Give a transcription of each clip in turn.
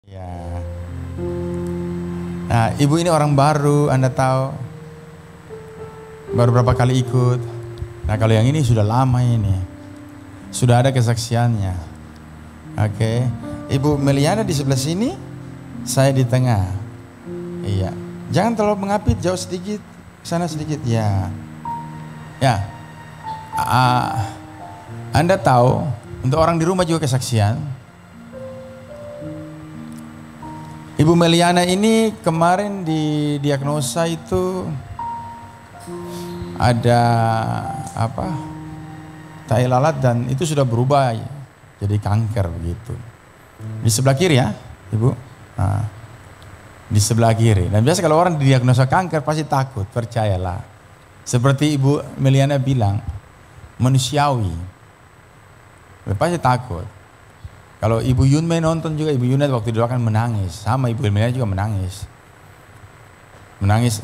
Ya. Nah, ibu ini orang baru, Anda tahu. Baru berapa kali ikut. Nah, kalau yang ini sudah lama ini. Sudah ada kesaksiannya. Oke. Ibu Meliana di sebelah sini, saya di tengah. Iya. Jangan terlalu mengapit, jauh sedikit, sana sedikit. Ya. Ya. Anda tahu, untuk orang di rumah juga kesaksian. Ibu Meliana ini kemarin didiagnosa itu ada tai lalat dan itu sudah berubah jadi kanker begitu. Di sebelah kiri ya, Ibu. Nah, di sebelah kiri. Dan biasa kalau orang didiagnosa kanker pasti takut, percayalah. Seperti Ibu Meliana bilang, manusiawi. Pasti takut. Kalau Ibu Yunme nonton juga, Ibu Yunme waktu didoakan menangis. Sama Ibu Meliana juga menangis. Menangis.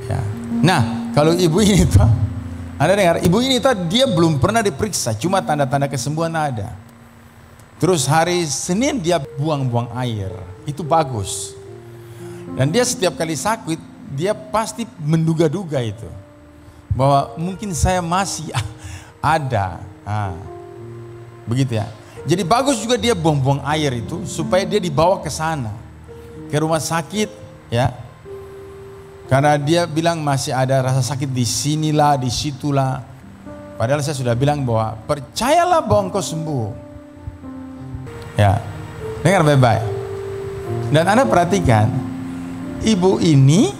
Ya. Nah, kalau ibu ini tuh, Anda dengar, ibu ini tuh dia belum pernah diperiksa, cuma tanda-tanda kesembuhan ada. Terus hari Senin dia buang-buang air, itu bagus. Dan dia setiap kali sakit, dia pasti menduga-duga itu. Bahwa mungkin saya masih ada. Begitu ya. Jadi bagus juga dia buang-buang air itu, supaya dia dibawa ke sana. Ke rumah sakit, ya. Karena dia bilang masih ada rasa sakit di sinilah, di situlah. Padahal saya sudah bilang bahwa percayalah bahwa engkau sembuh. Ya, dengar baik-baik. Dan Anda perhatikan, ibu ini,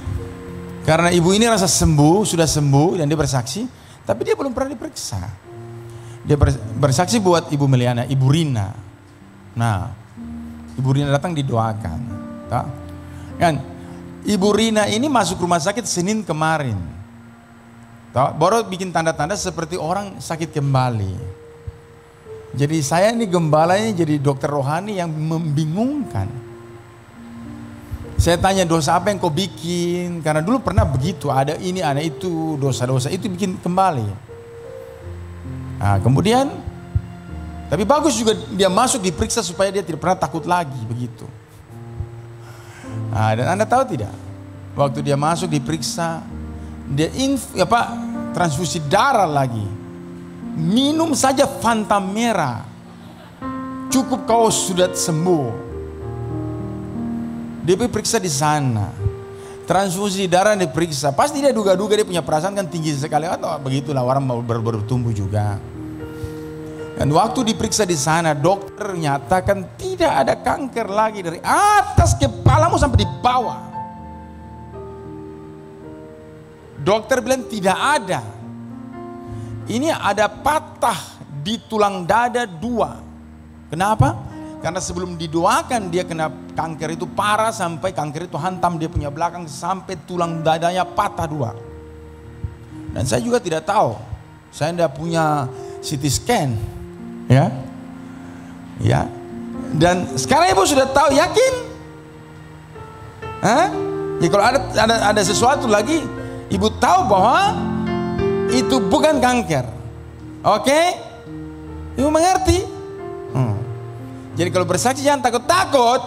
karena ibu ini rasa sembuh, sudah sembuh dan dia bersaksi, tapi dia belum pernah diperiksa. Dia bersaksi buat Ibu Meliana, Ibu Rina. Nah, Ibu Rina datang didoakan. Kan? Ibu Rina ini masuk rumah sakit Senin kemarin. Baru bikin tanda-tanda seperti orang sakit kembali. Jadi saya ini gembalanya jadi dokter rohani yang membingungkan. Saya tanya dosa apa yang kau bikin? Karena dulu pernah begitu, ada ini, ada itu, dosa-dosa itu bikin kembali. Nah, kemudian, tapi bagus juga dia masuk diperiksa supaya dia tidak pernah takut lagi begitu. Nah, dan Anda tahu tidak, waktu dia masuk diperiksa, dia transfusi darah lagi. Minum saja Fanta merah, cukup kau sudah sembuh. Dia periksa di sana, transfusi darah diperiksa. Pasti dia duga-duga dia punya perasaan kan tinggi sekali atau begitulah orang baru tumbuh juga. Dan waktu diperiksa di sana, dokter nyatakan tidak ada kanker lagi dari atas kepalamu sampai di bawah. Dokter bilang tidak ada. Ini ada patah di tulang dada 2. Kenapa? Karena sebelum didoakan dia kena kanker itu parah sampai kanker itu hantam dia punya belakang sampai tulang dadanya patah 2. Dan saya juga tidak tahu. Saya tidak punya CT scan. Ya. Dan sekarang ibu sudah tahu, yakin? Ya, kalau ada sesuatu lagi, ibu tahu bahwa itu bukan kanker. Oke? Ibu mengerti? Jadi kalau bersaksi jangan takut-takut.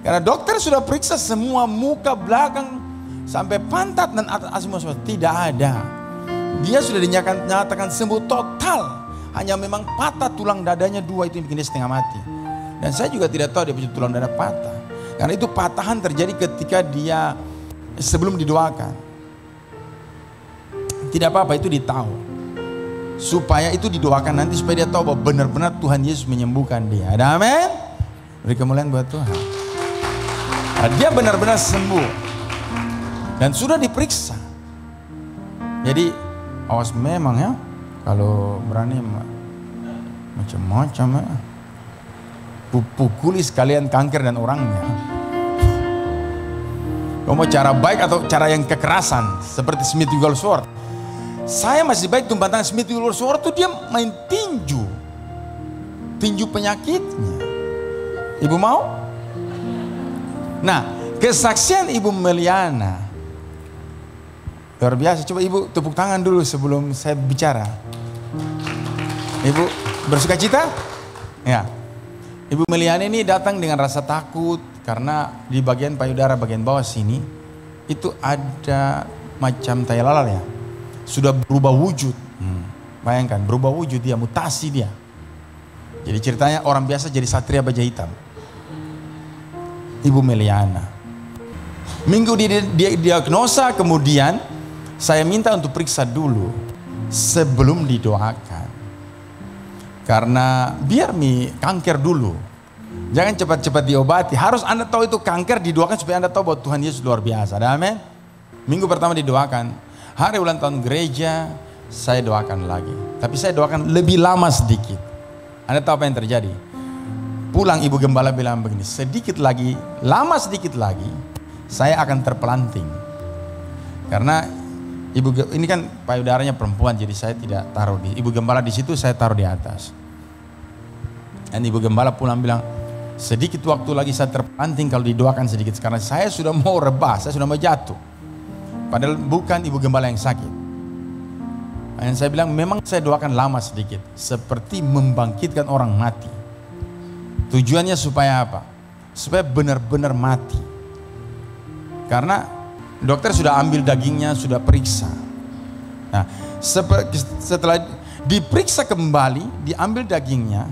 Karena dokter sudah periksa semua muka, belakang, sampai pantat dan atas semua. Tidak ada. Dia sudah dinyatakan sembuh total. Hanya memang patah tulang dadanya 2 itu yang bikin dia setengah mati. Dan saya juga tidak tahu dia punya tulang dada patah. Karena itu patahan terjadi ketika dia sebelum didoakan. Tidak apa-apa, itu ditahu. Supaya itu didoakan nanti supaya dia tahu bahwa benar-benar Tuhan Yesus menyembuhkan dia. Ada amin? Beri kemuliaan buat Tuhan. Nah, dia benar-benar sembuh. Dan sudah diperiksa. Jadi awas memang ya. Kalau berani macam-macam ya. Pukuli sekalian kanker dan orangnya. Kau mau cara baik atau cara yang kekerasan seperti Smith Wigglesworth? Saya masih baik tumpang tangan Smith Wigglesworth itu dia main tinju. Tinju penyakitnya. Ibu mau? Nah, kesaksian Ibu Meliana luar biasa. Coba ibu tepuk tangan dulu sebelum saya bicara. Ibu bersuka cita? Ya. Ibu Meliana ini datang dengan rasa takut karena di bagian payudara bagian bawah sini itu ada macam tai lalat ya. Sudah berubah wujud. Bayangkan, berubah wujud dia, mutasi dia. Jadi ceritanya orang biasa jadi satria baja hitam. Ibu Meliana. Minggu dia diagnosa, kemudian saya minta untuk periksa dulu sebelum didoakan. Karena biar kanker dulu. Jangan cepat-cepat diobati. Harus Anda tahu itu kanker, didoakan supaya Anda tahu bahwa Tuhan Yesus luar biasa. Amin. Minggu pertama didoakan. Hari ulang tahun gereja, saya doakan lagi. Tapi saya doakan lebih lama sedikit. Anda tahu apa yang terjadi? Pulang Ibu Gembala bilang begini, sedikit lagi, lama sedikit lagi, saya akan terpelanting. Karena ini kan payudaranya perempuan, jadi saya tidak taruh di Ibu Gembala di situ, saya taruh di atas. Dan Ibu Gembala pulang bilang, sedikit waktu lagi saya terpelanting kalau didoakan sedikit. Karena saya sudah mau rebah, saya sudah mau jatuh. Padahal bukan Ibu Gembala yang sakit. Dan saya bilang, memang saya doakan lama sedikit, seperti membangkitkan orang mati. Tujuannya supaya apa? Supaya benar-benar mati. Karena dokter sudah ambil dagingnya, sudah periksa. Nah, setelah diperiksa kembali, diambil dagingnya,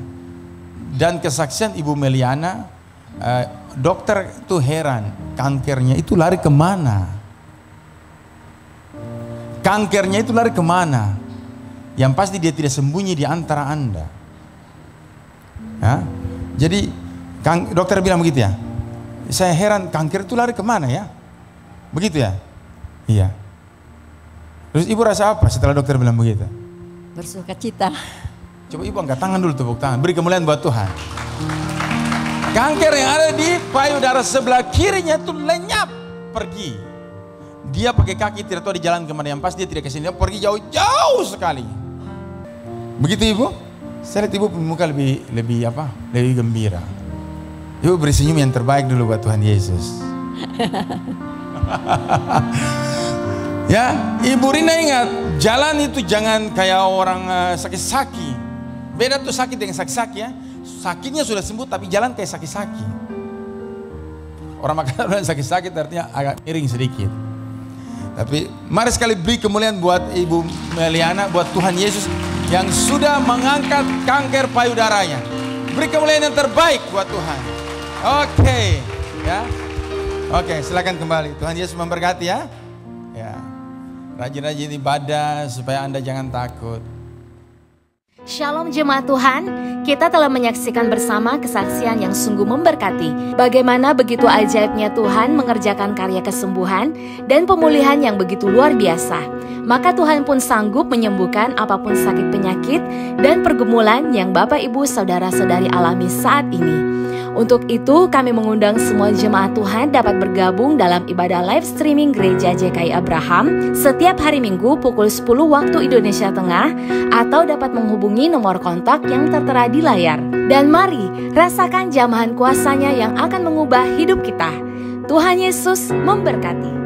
dan kesaksian Ibu Meliana, dokter itu heran, kankernya itu lari kemana? Kankernya itu lari kemana? Yang pasti dia tidak sembunyi di antara Anda. Ya? Jadi dokter bilang begitu ya. Saya heran, kanker itu lari kemana ya? Begitu ya? Iya. Terus ibu rasa apa setelah dokter bilang begitu? Bersukacita. Coba ibu angkat tangan dulu, tepuk tangan. Beri kemuliaan buat Tuhan. Kanker yang ada di payudara sebelah kirinya itu lenyap pergi. Dia pakai kaki tidak tahu di jalan kemana, yang pasti dia tidak kesini, dia pergi jauh-jauh sekali. Begitu ibu? Saya lihat ibu muka lebih gembira. Ibu beri senyum yang terbaik dulu buat Tuhan Yesus. Ya, Ibu Rina ingat, jalan itu jangan kayak orang sakit-sakit. Beda tuh sakit dengan sakit-sakit ya. Sakitnya sudah sembuh tapi jalan kayak sakit-sakit. Orang makanan sakit-sakit artinya agak miring sedikit. Tapi mari sekali beri kemuliaan buat Ibu Meliana, buat Tuhan Yesus yang sudah mengangkat kanker payudaranya. Beri kemuliaan yang terbaik buat Tuhan. Oke, ya. Oke, silakan kembali. Tuhan Yesus memberkati ya. Ya. Rajin-rajin ibadah supaya Anda jangan takut. Shalom jemaat Tuhan, kita telah menyaksikan bersama kesaksian yang sungguh memberkati. Bagaimana begitu ajaibnya Tuhan mengerjakan karya kesembuhan dan pemulihan yang begitu luar biasa. Maka Tuhan pun sanggup menyembuhkan apapun sakit penyakit dan pergumulan yang Bapak Ibu Saudara-saudari alami saat ini. Untuk itu kami mengundang semua jemaat Tuhan dapat bergabung dalam ibadah live streaming Gereja JKI Abraham setiap hari Minggu pukul 10 waktu Indonesia Tengah, atau dapat menghubungi nomor kontak yang tertera di layar. Dan mari rasakan jamahan kuasanya yang akan mengubah hidup kita. Tuhan Yesus memberkati.